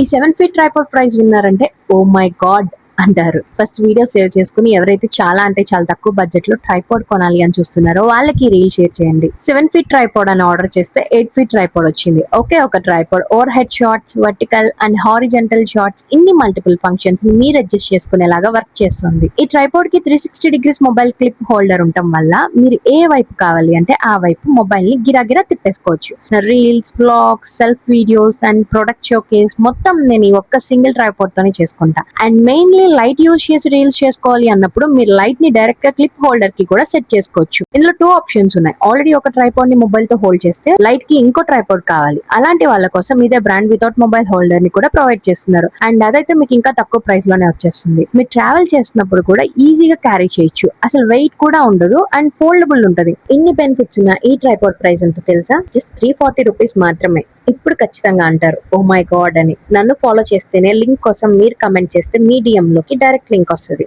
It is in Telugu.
ఈ 7 ఫీట్ ట్రైపాడ్ ప్రైస్ విన్నారంటే ఓ మై గాడ్ అంటారు. ఫస్ట్ వీడియో సేవ్ చేసుకుని ఎవరైతే చాలా అంటే చాలా తక్కువ బడ్జెట్ లో ట్రైపాడ్ కొనాలి అని చూస్తున్నారో వాళ్ళకి రీల్ షేర్ చేయండి. 7 ఫీట్ ట్రైపాడ్ అని ఆర్డర్ చేస్తే 8 ఫీట్ ట్రైపాడ్ వచ్చింది. ఒకే ఒక tripod over head shots, vertical and horizontal shots, ఇన్ని మల్టిపుల్ ఫంక్షన్స్ ని మీరు అడ్జస్ట్ చేసుకునేలాగా వర్క్ చేస్తుంది. ఈ ట్రైపాడ్ కి 360 డిగ్రీస్ మొబైల్ క్లిప్ హోల్డర్ ఉండటం వల్ల మీరు ఏ వైపు కావాలి అంటే ఆ వైపు మొబైల్ ని గిరాగిరా తిప్పేసుకోవచ్చు. Reels, vlogs, self videos and product showcase మొత్తం నేను ఈ ఒక్క సింగిల్ ట్రైపాడ్ తోనే చేసుకుంటా. అండ్ మెయిన్లీ లైట్ యూజ్ చేసి రీల్స్ చేసుకోవాలి అన్నప్పుడు మీరు లైట్ ని డైరెక్ట్ గా క్లిప్ హోల్డర్ కి కూడా సెట్ చేసుకోవచ్చు. ఇందులో 2 ఆప్షన్స్ ఉన్నాయి. ఆల్రెడీ ఒక ట్రైపాడ్ ని మొబైల్ తో హోల్డ్ చేస్తే లైట్ కి ఇంకో ట్రైపాడ్ కావాలి. అలాంటి వాళ్ళ కోసం ఇదే బ్రాండ్ వితౌట్ మొబైల్ హోల్డర్ ని కూడా ప్రొవైడ్ చేస్తున్నారు. అండ్ అదైతే మీకు ఇంకా తక్కువ ప్రైస్ లోనే వచ్చేస్తుంది. మీరు ట్రావెల్ చేస్తున్నప్పుడు కూడా ఈజీగా క్యారీ చేయొచ్చు. అసలు వెయిట్ కూడా ఉండదు అండ్ ఫోల్డబుల్ ఉంటది. ఇన్ని బెనిఫిట్స్ ఉన్న ఈ ట్రైపాడ్ ప్రైస్ ఎంతో తెలుసా? జస్ట్ 340 రూపీస్ మాత్రమే. ఇప్పుడు ఖచ్చితంగా అంటారు ఓ మై గాడ్ అని. నన్ను ఫాలో చేస్తేనే లింక్ కోసం మీరు కమెంట్ చేస్తే మీ DM లోకి డైరెక్ట్ లింక్ వస్తుంది.